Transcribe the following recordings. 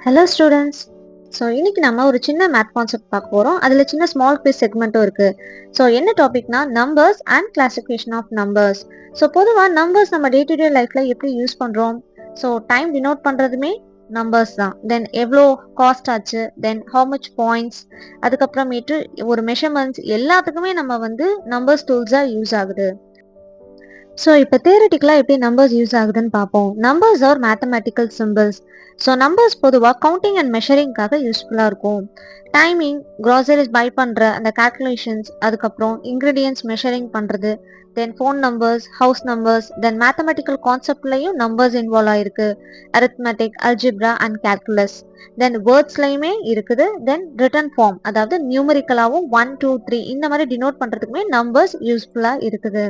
Hello students. So இன்னைக்கு நம்ம ஒரு சின்ன மேத் கான்செப்ட் பார்க்க போகிறோம். அதில் சின்ன ஸ்மால் குவிஸ் செக்மெண்ட்டும் இருக்குது. ஸோ என்ன டாபிக்னா numbers and classification of numbers. So பொதுவாக நம்பர்ஸ் நம்ம டே டு டே லைஃப்பில் எப்படி யூஸ் பண்ணுறோம்? ஸோ டைம் டினோட் பண்ணுறதுமே நம்பர்ஸ் தான். தென் எவ்வளோ காஸ்ட் ஆச்சு, தென் ஹவு மச் பாயிண்ட்ஸ், அதுக்கப்புறமேட்டு ஒரு மெஷர்மெண்ட்ஸ் எல்லாத்துக்குமே நம்ம நம்பர்ஸ் டூல்ஸாக யூஸ் ஆகுது. ஸோ இப்போ தியரட்டிக்கலாக எப்படி நம்பர்ஸ் யூஸ் ஆகுதுன்னு பார்ப்போம். Numbers are mathematical symbols. So numbers பொதுவாக கவுண்டிங் அண்ட் மெஷரிங்காக யூஸ்ஃபுல்லாக இருக்கும். டைமிங், க்ராசரிஸ் பை பண்ணுற அந்த கால்குலேஷன்ஸ், அதுக்கப்புறம் இன்க்ரீடியன்ஸ் மெஷரிங் பண்ணுறது, then phone numbers, house numbers, then mathematical கான்செப்ட்லையும் நம்பர்ஸ் இன்வால்வ் ஆகிருக்கு. Arithmetic, algebra and calculus. Then வேர்ட்ஸ்லையுமே இருக்குது. தென் ரிட்டன் ஃபார்ம், அதாவது நியூமரிக்கலாகவும் 1 2 3 இந்த மாதிரி டினோட் பண்ணுறதுக்குமே நம்பர்ஸ் யூஸ்ஃபுல்லாக இருக்குது.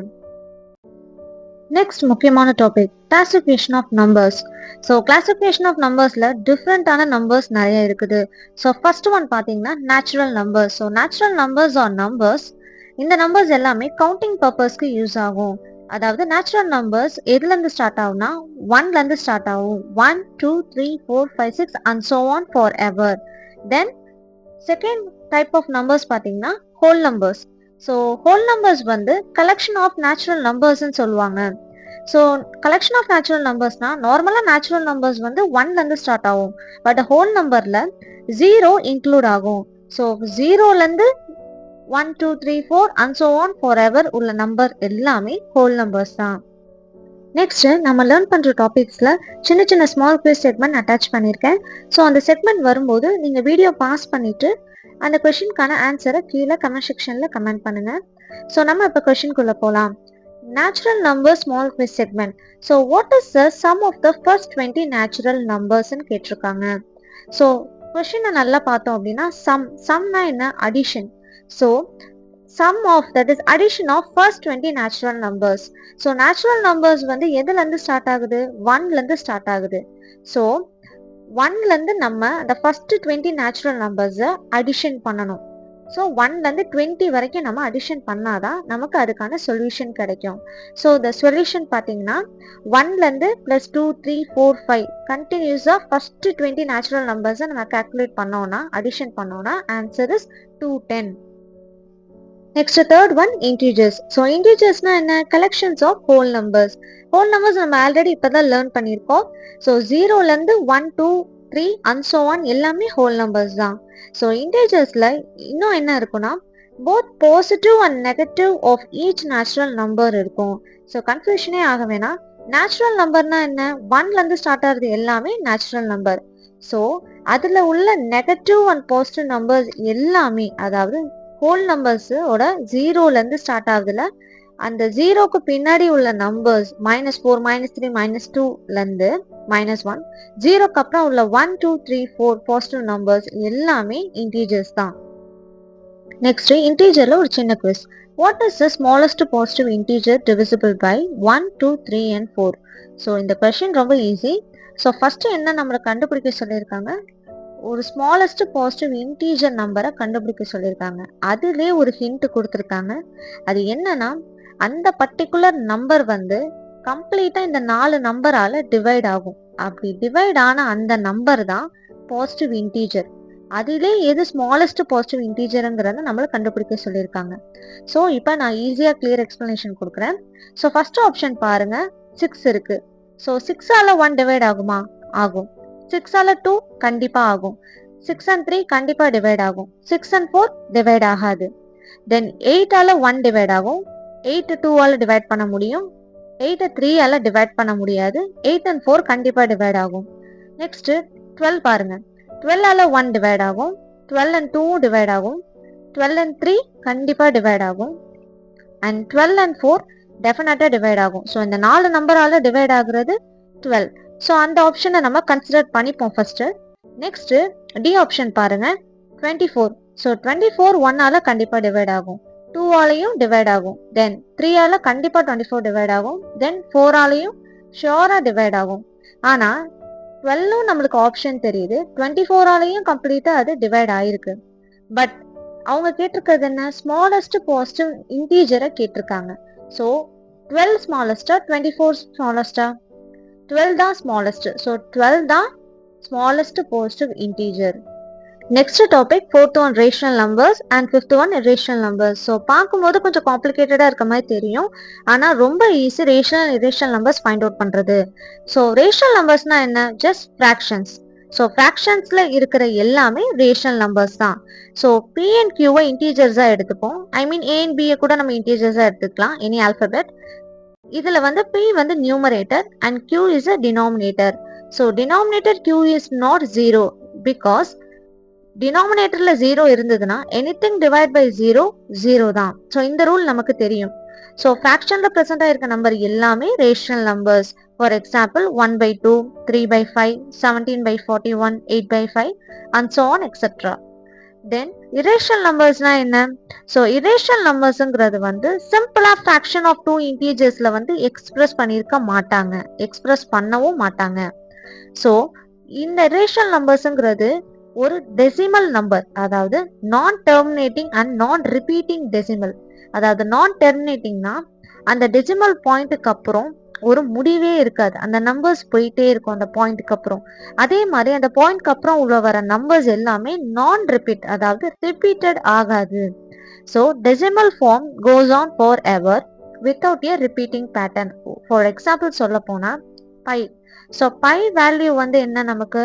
நெக்ஸ்ட் முக்கியமான topic classification of numbers. So classification of நம்பர்ஸில் டிஃப்ரெண்ட்டான நம்பர்ஸ் நிறைய இருக்குது. ஸோ ஃபர்ஸ்ட் ஒன் பார்த்தீங்கன்னா natural numbers. So natural numbers are numbers. இந்த நம்பர்ஸ் எல்லாமே கவுண்டிங் பர்பஸ்க்கு யூஸ் ஆகும். அதாவது நேச்சுரல் நம்பர்ஸ் எதுலேருந்து ஸ்டார்ட் ஆகும்னா 1லேருந்து ஸ்டார்ட் ஆகும். 1 2 3 4 5 6 and so on for ever. Then second type of numbers பார்த்தீங்கன்னா whole numbers. So whole numbers collection of natural நம்பர்ஸ்ன்னு சொல்லுவாங்க. ஸோ கலெக்ஷன் ஆஃப் நேச்சுரல் நம்பர்ஸ்னா நார்மலாக நேச்சுரல் நம்பர்ஸ் 1லேருந்து ஸ்டார்ட் ஆகும். பட் ஹோல் நம்பரில் 0 இன்க்ளூட் ஆகும். ஸோ 0லேருந்து 1 2 3 4 and so on for ever உள்ள நம்பர் எல்லாமே ஹோல் நம்பர்ஸ் தான். நெக்ஸ்ட் நம்ம லேர்ன் பண்ணுற டாபிக்ஸில் சின்ன சின்ன ஸ்மால் குவிஸ் செக்மெண்ட் அட்டாச் பண்ணியிருக்கேன். ஸோ அந்த செக்மெண்ட் வரும்போது நீங்கள் வீடியோ பாஸ் பண்ணிவிட்டு அந்த கொஷினுக்கான ஆன்சரை கீழே கமெண்ட் செக்ஷனில் கமெண்ட் பண்ணுங்கள். ஸோ நம்ம இப்போ கொஷினுக்குள்ளே போகலாம். Natural numbers small quiz segment. So what is the sum of the first 20 natural numbers ன்னு கேட்டிருக்காங்க. ஸோ கொஷினை நல்லா பார்த்தோம் அப்படின்னா சம்னா என்ன? Addition. So sum of that is addition of first 20 natural numbers. So natural numbers எதுலேருந்து ஸ்டார்ட் ஆகுது? 1லேருந்து ஸ்டார்ட் ஆகுது. ஸோ 1லேருந்து நம்ம அந்த ஃபர்ஸ்ட் 20 நேச்சுரல் நம்பர்ஸை அடிஷன் பண்ணணும். ஸோ 1லேருந்து 20 வரைக்கும் நம்ம அடிஷன் பண்ணாதான் நமக்கு அதுக்கான சொல்யூஷன் கிடைக்கும். ஸோ இந்த சொல்யூஷன் பார்த்தீங்கன்னா 1லேருந்து +2 3 4 5 கண்டினியூஸாக ஃபர்ஸ்ட் 20 நேச்சுரல் நம்பர்ஸை நம்ம கால்குலேட் பண்ணோம்னா அடிஷன் பண்ணோம்னா answer is 210. Next third one integers. So இன்டீஜர்ஸ்னா என்ன? Collections of whole numbers. Whole numbers நம்ம ஆல்ரெடி இப்போதான் லேர்ன் பண்ணியிருக்கோம். ஸோ 0லேருந்து 1 2 3 அண்ட் ஸோ ஆன் எல்லாமே ஹோல் நம்பர்ஸ் தான். ஸோ இன்டீஜர்ஸ்ல இன்னும் என்ன இருக்குன்னா both positive and negative of each natural number இருக்கும். ஸோ கன்ஃபியூஷனே ஆக வேணாம். நேச்சுரல் நம்பர்னா என்ன? 1லேருந்து ஸ்டார்ட் ஆகுது எல்லாமே நேச்சுரல் நம்பர். ஸோ அதில் உள்ள நெகட்டிவ் அண்ட் பாசிட்டிவ் நம்பர்ஸ் எல்லாமே, அதாவது ஹோல் நம்பர்ஸோட 0லேருந்து ஸ்டார்ட் ஆகுதுல அந்த 0க்கு பின்னாடி உள்ள நம்பர்ஸ் -4 -3 -2லேருந்து -1 0க்கு அப்புறம் உள்ள 1 2 3 4 பாசிட்டிவ் நம்பர்ஸ் எல்லாமே இன்டீஜர்ஸ் தான். நெக்ஸ்ட் இன்டீஜர்ல ஒரு சின்ன quiz. What is the smallest positive integer divisible by 1 2 3 and 4? So இந்த கொஸ்டின் ரொம்ப ஈஸி. ஸோ ஃபர்ஸ்ட் என்ன நம்மளை கண்டுபிடிக்க சொல்லியிருக்காங்க? ஒரு ஸ்மாலஸ்ட் பாசிட்டிவ் இன்டீஜர் நம்பரை கண்டுபிடிக்க சொல்லியிருக்காங்க. அதுலேயே ஒரு ஹிண்ட் கொடுத்துருக்காங்க. அது என்னன்னா அந்த பர்டிகுலர் நம்பர் கம்ப்ளீட்டா இந்த 4 நம்பரால டிவைட் ஆகும். அப்படி டிவைட் ஆன அந்த நம்பர் தான் பாசிட்டிவ் இன்டீஜர். அதிலே எது ஸ்மாலஸ்ட் பாசிட்டிவ் இன்டீஜருங்கிறத நம்மளை கண்டுபிடிக்க சொல்லியிருக்காங்க. ஸோ இப்போ நான் ஈஸியாக கிளியர் எக்ஸ்பிளனேஷன் கொடுக்குறேன். ஸோ ஃபர்ஸ்ட் ஆப்ஷன் பாருங்க, 6 இருக்கு. ஸோ 6ஆல 1 டிவைட் ஆகுமா? ஆகும். 6ஆல 2 கண்டிப்பா ஆகும். 6 and 3 கண்டிப்பா டிவைட் ஆகும். 6 and 4 டிவைட் ஆகாது. தென் 8ஆல 1 டிவைட் ஆகும். 8 2ஆல டிவைட் பண்ண முடியும். 8 3ஆல டிவைட் பண்ண முடியாது. 8 and 4 கண்டிப்பா டிவைட் ஆகும். நெக்ஸ்ட் 12 பாருங்க. 12ஆல 1 டிவைட் ஆகும். 12 and 2 டிவைட் ஆகும். 12 and 3 கண்டிப்பா டிவைட் ஆகும். அண்ட் 12 and 4 டெஃபினட்டா டிவைட் ஆகும். ஸோ இந்த 4 நம்பரால டிவைட் ஆகுறது 12. ஸோ அந்த ஆப்ஷனை நம்ம கன்சிடர் பண்ணிப்போம் ஃபர்ஸ்ட். நெக்ஸ்ட் டி ஆப்ஷன் பாருங்க, 24. ஸோ 24 1ஆல கண்டிப்பா டிவைட் ஆகும். 2ஆலையும் டிவைட் ஆகும். தென் 3ஆல கண்டிப்பா 24 டிவைட் ஆகும். தென் 4ஆலையும் ஷியோரா டிவைட் ஆகும். ஆனா 12 நம்மளுக்கு ஆப்ஷன் தெரியுது. 24ஆலையும் கம்ப்ளீட்டா அது டிவைட் ஆயிருக்கு. பட் அவங்க கேட்டிருக்கிறது என்ன? ஸ்மாலஸ்ட் பாசிட்டிவ் இன்டீஜரை கேட்டிருக்காங்க. ஸோ 12 ஸ்மாலஸ்டா 24 ஸ்மாலஸ்டா? 12 தான் ஸ்மாலஸ்ட். ஸோ 12 தான் smallest positive integer. Next topic, fourth one rational numbers and fifth one irrational numbers. So பார்க்கும்போது கொஞ்சம் காம்ப்ளிகேட்டடாக இருக்க மாதிரி தெரியும், ஆனால் ரொம்ப easy rational irrational numbers find out பண்ணுறது. ஸோ ரேஷனல் நம்பர்ஸ்னால் என்ன? Just fractions. ஸோ ஃப்ராக்ஷன்ஸில் இருக்கிற எல்லாமே ரேஷனல் நம்பர்ஸ் தான். ஸோ பி அண்ட் கியூவை இன்டீஜர்ஸாக எடுத்துப்போம். ஐ மீன் ஏ அண்ட் பியை கூட நம்ம இன்டீஜர்ஸாக எடுத்துக்கலாம், எனி ஆல்ஃபபெட். இதில் வந்து பி வந்து numerator and q is a denominator. So denominator q is not zero because டினாமினேட்டர்ல ஜீரோ இருந்ததுன்னா anything divide by zero zero தான். ஸோ இந்த ரூல் நமக்கு தெரியும். ஸோ ஃப்ராக்ஷன்ல ப்ரெசென்ட் ஆயிருக்க நம்பர் எல்லாமே rational numbers. For example 1/2, 3/5, 17/41, 8/5 and so on etc. Then irrational நம்பர்ஸ்னா என்ன? ஸோ இரேஷனல் நம்பர்ஸ்ங்கிறது வந்து சிம்பிளா ஃப்ராக்ஷன் ஆஃப் டூ இன்டீஜர்ஸ்ல வந்து எக்ஸ்பிரஸ் பண்ணியிருக்க மாட்டாங்க, எக்ஸ்பிரஸ் பண்ணவும் மாட்டாங்க. ஸோ இந்த இரேஷனல் நம்பர்ஸ்ங்கிறது ஒரு டெசிமல் நம்பர், அதாவது நான் டெர்மினேட்டிங் அண்ட் நான் ரிப்பீட்டிங் டெசிமல். அதாவது நான் டெர்மினேட்டிங்னா அந்த டெசிமல் பாயிண்ட்டுக்கு அப்புறம் ஒரு முடிவே இருக்காது, அந்த நம்பர்ஸ் போயிட்டே இருக்கும் அந்த பாயிண்ட்டுக்கு அப்புறம். அதே மாதிரி அந்த பாயிண்ட்க்கு அப்புறம் உள்ள வர நம்பர்ஸ் எல்லாமே நான் ரிப்பீட், அதாவது ரிப்பீட்டட் ஆகாது. So decimal form goes on for ever without a repeating pattern. For example சொல்ல போனா பை. ஸோ பை வேல்யூ வந்து என்ன நமக்கு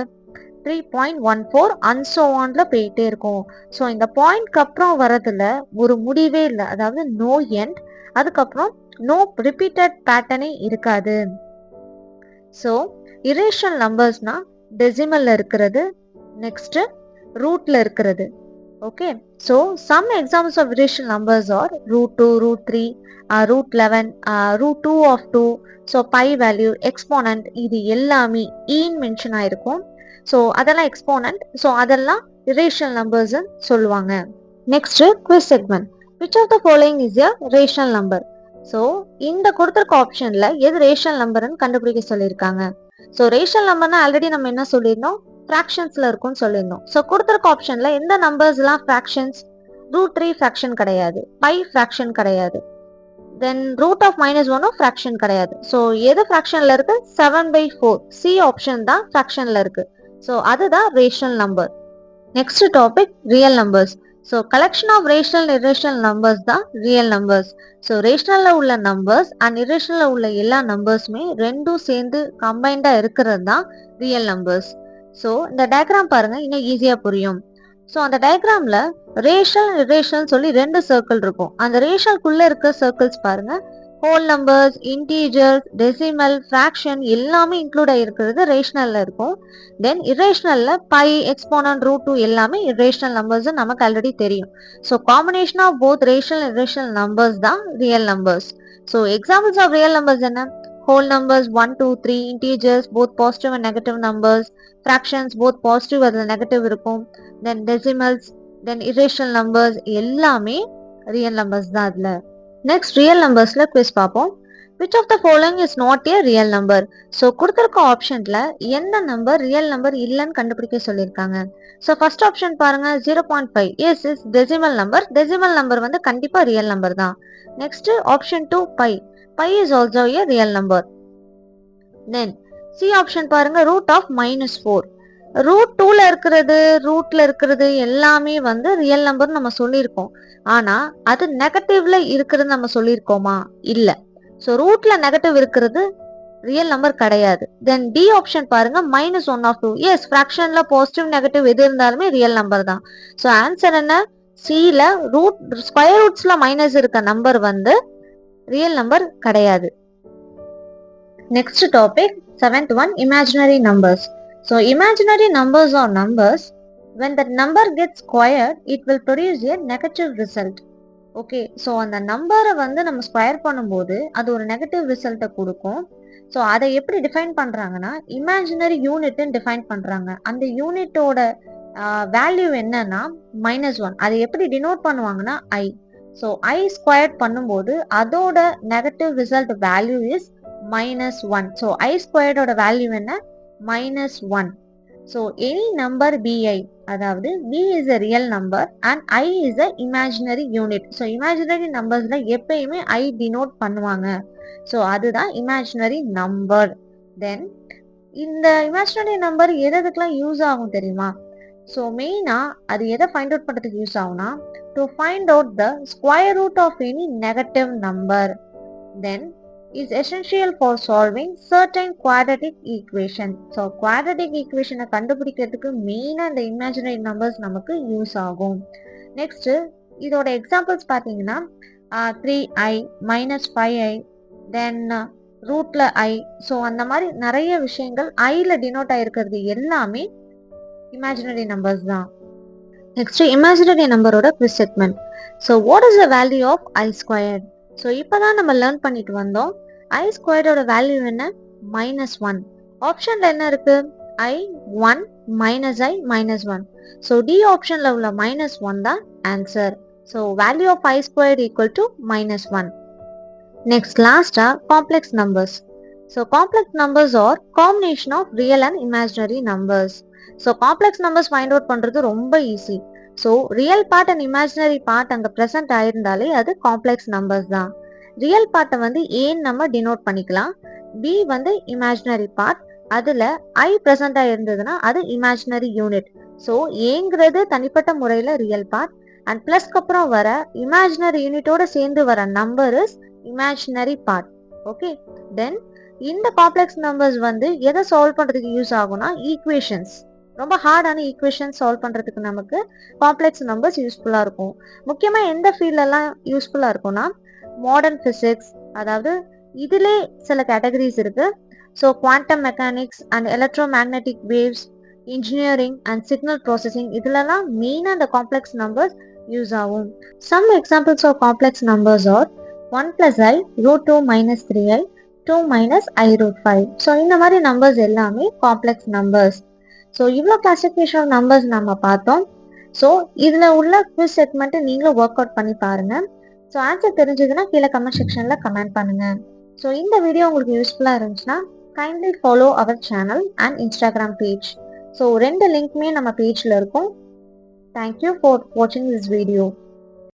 3.14 and so onல போயிட்டே இருக்கும். ஸோ இந்த பாயிண்ட்க்கு அப்புறம் வரதுல ஒரு முடிவே இல்லை, அதாவது நோ எண்ட், அதுக்கப்புறம் நோ ரிப்பீட்டட் பேட்டர்னே இருக்காது. ஸோ இரேஷனல் நம்பர்ஸ்னா டெசிமல்ல இருக்கிறது, நெக்ஸ்ட் ரூட்ல இருக்கிறது. Okay, so some examples of irrational numbers are √2, √3, √11, √2 ஆஃப் 2. ஸோ பை வேல்யூ, எக்ஸ்போனன்ட், இது எல்லாமே ஈன் மென்ஷன் ஆயிருக்கும். ஸோ அதெல்லாம் எக்ஸ்போனன்ட். ஸோ அதெல்லாம் இரேஷனல் நம்பர்ஸ் சொல்லுவாங்க. Next quiz segment. Which of the following is a rational number? So இந்த கொடுத்துருக்க ஆப்ஷன்ல எது ரேஷனல் நம்பர்னு கண்டுபிடிக்க சொல்லியிருக்காங்க. ஸோ ரேஷனல் நம்பர்னா ஆல்ரெடி நம்ம என்ன சொல்லியிருந்தோம், ஃப்ராக்ஷன்ஸ்ல இருக்கும்னு சொல்லியிருந்தோம். ஸோ கொடுத்துருக்க ஆப்ஷன்ல எந்த நம்பர்ஸ்லாம் ஃப்ராக்ஷன்ஸ்? √3 ஃப்ராக்ஷன் கிடையாது, பை ஃப்ராக்ஷன் கிடையாது, தென் √(-1) ஃப்ராக்ஷன் கிடையாது. ஸோ எது ஃப்ராக்ஷன்ல இருக்கு? 7/4, சி ஆப்ஷன் தான் ஃப்ராக்ஷன்ல இருக்கு. ஸோ அதுதான் rational number. Next topic real numbers. So collection of rational irrational numbers தான் ரியல் நம்பர்ஸ். ஸோ ரேஷனல்ல உள்ள நம்பர்ஸ் அண்ட் இரேஷனல்ல உள்ள எல்லா நம்பர்ஸுமே ரெண்டும் சேர்ந்து கம்பைண்டா இருக்கிறது தான் ரியல் நம்பர்ஸ். ஸோ இந்த டயக்ராம் பாருங்க, இன்னும் ஈஸியா புரியும். ஸோ அந்த டயக்ராம்ல ரேஷனல் இரேஷனல் சொல்லி 2 சர்க்கிள் இருக்கும். அந்த ரேஷனல்குள்ள இருக்க சர்க்கிள்ஸ் பாருங்க, whole numbers, integers, decimal, fraction எல்லாமே இன்க்ளூட் ஆகிருக்கிறது ரேஷனல்ல இருக்கும். தென் இரேஷனல்ல பை, எக்ஸ்போனன்ட், √2 எல்லாமே இரேஷனல் நம்பர்ஸ் நமக்கு ஆல்ரெடி தெரியும். So combination of both rational irrational numbers தான் real numbers. So examples of real numbers என்ன? whole numbers 1, 2, 3, integers both positive and negative numbers, fractions both positive and negative இருக்கும், then decimals, then irrational numbers எல்லாமே real numbers தான் அதுல. next real numbersல quiz பார்ப்போம். which of the following is not a real number? so கொடுத்திருக்க ஆப்ஷன்ல எந்த number real number இல்லைன்னு கண்டுபிடிக்க சொல்லியிருக்காங்க. ஸோ ஃபர்ஸ்ட் ஆப்ஷன் பாருங்க 0.5, yes is decimal number, decimal number வந்து கண்டிப்பா ரியல் நம்பர் தான். Next option 2 pi, pi is also a real number. Then C option பாருங்க √(-4). √2ல இருக்கிறது, ரூட்ல இருக்கிறது எல்லாமே வந்து ரியல் நம்பர் நம்ம சொல்லியிருக்கோம். ஆனா அது நெகட்டிவ்ல இருக்கிறது நம்ம சொல்லியிருக்கோமா? இல்ல. ஸோ ரூட்ல நெகட்டிவ் இருக்கிறது ரியல் நம்பர் கிடையாது. தென் டி ஆப்ஷன் பாருங்க -1/2. எஸ், ஃப்ராக்ஷன்ல பாசிட்டிவ் நெகட்டிவ் எது இருந்தாலுமே ரியல் நம்பர் தான். ஸோ ஆன்சர் என்ன? சில ரூட் ஸ்கொயர் ரூட்ஸ்ல மைனஸ் இருக்க நம்பர் வந்து ரியல் நம்பர் கிடையாது. Next topic 7th one, imaginary numbers. So imaginary numbers are numbers when the number gets squared it will produce a negative result. Okay, so அந்த நம்பரை வந்து நம்ம square பண்ணும்போது அது ஒரு நெகட்டிவ் ரிசல்ட்டை கொடுக்கும். ஸோ அதை எப்படி டிஃபைன் பண்ணுறாங்கன்னா இமேஜினரி யூனிட்னு டிஃபைன் பண்ணுறாங்க. அந்த யூனிட்டோட வேல்யூ என்னன்னா -1. அதை எப்படி டினோட் பண்ணுவாங்கன்னா ஐ. ஸோ ஐ ஸ்கொயர்ட் பண்ணும்போது அதோட negative result value is -1. So i ஸ்கொயர்டோட வேல்யூ என்ன? -1. ஸோ எனி நம்பர் bi, அதாவது b is a real number and i is a imaginary unit. So imaginary நம்பர்ஸ்ல எப்பயுமே i டினோட் பண்ணுவாங்க. ஸோ அதுதான் இமேஜினரி நம்பர். தென் இந்த இமேஜினரி நம்பர் எதுக்கெல்லாம் use ஆகும் தெரியுமா? ஸோ மெயினா அது எதை ஃபைண்ட் அவுட் பண்றதுக்கு யூஸ் ஆகும்னா, to find out the square root of any negative number, then is essential for solving certain quadratic equation. So quadratic ஈக்குவேஷனை கண்டுபிடிக்கிறதுக்கு மெயினாக இந்த இமேஜினரி நம்பர்ஸ் நமக்கு யூஸ் ஆகும். நெக்ஸ்ட் இதோட எக்ஸாம்பிள்ஸ் பார்த்தீங்கன்னா 3i -5i, தென் ரூட்ல ஐ. ஸோ அந்த மாதிரி நிறைய விஷயங்கள் ஐல டினோட் ஆயிருக்கிறது எல்லாமே இமேஜினரி நம்பர்ஸ் தான். நெக்ஸ்ட் இமேஜினரி நம்பரோட quiz segment. So what is the value of I squared? So இப்போதான் நம்ம லேர்ன் பண்ணிட்டு வந்தோம். ஐ ஸ்கொயர்டோட வேல்யூ என்ன? -1. ஆப்ஷன்ல என்ன இருக்கு? ஐ 1 -i -1. ஸோ டி ஆப்ஷன்ல உள்ள -1 தான் answer. So value of I squared equal to -1. Next, last are complex numbers. So complex numbers are combination of real and imaginary numbers. So complex numbers find out பண்றது ரொம்ப easy. So real part and imaginary part அங்க present ஆயிருந்தாலே அது complex numbers தான். real part வந்து A நம்ம denote பண்ணிக்கலாம். B வந்து imaginary part. அதுல I present ஆயிருந்ததுன்னா அது imaginary unit. So Aங்கிறது தனிப்பட்ட முறையில real part and plus அப்புறம் வர imaginary unitோட சேர்ந்து வர number is imaginary part. Okay, then இந்த காம்ப்ளெக்ஸ் நம்பர்ஸ் வந்து எதை சால்வ் பண்றதுக்கு யூஸ் ஆகும்னா ஈக்குவேஷன்ஸ். ரொம்ப ஹார்டான ஈக்குவேஷன் சால்வ் பண்றதுக்கு நமக்கு காம்ப்ளெக்ஸ் நம்பர்ஸ் யூஸ்ஃபுல்லா இருக்கும். முக்கியமா எந்த ஃபீல்ட்லாம் யூஸ்ஃபுல்லா இருக்கும்னா மாடர்ன் பிசிக்ஸ், அதாவது இதிலே சில கேட்டகரிஸ் இருக்கு. So quantum mechanics and electromagnetic waves, engineering and signal processing, இதுலலாம் மெயினாக அந்த காம்ப்ளெக்ஸ் நம்பர்ஸ் யூஸ் ஆகும். Some examples of complex numbers are 1 plus I root 2 minus 3i 2 minus I root 5. So இந்த மாதிரி நம்பர்ஸ் எல்லாமே complex numbers. So இவ்வளோ classification numbers நம்ம பார்த்தோம். ஸோ இதில் உள்ள குவிஸ் செக்மெண்ட்டை நீங்களும் ஒர்க் அவுட் பண்ணி பாருங்க. ஸோ ஆன்சர் தெரிஞ்சதுன்னா கீழே கமெண்ட் செக்ஷனில் கமெண்ட் பண்ணுங்க. ஸோ இந்த வீடியோ உங்களுக்கு யூஸ்ஃபுல்லாக இருந்துச்சுன்னா kindly follow our channel and Instagram page. So ரெண்டு லிங்க்குமே நம்ம பேஜில் இருக்கும். தேங்க்யூ ஃபார் வாட்சிங் திஸ் வீடியோ.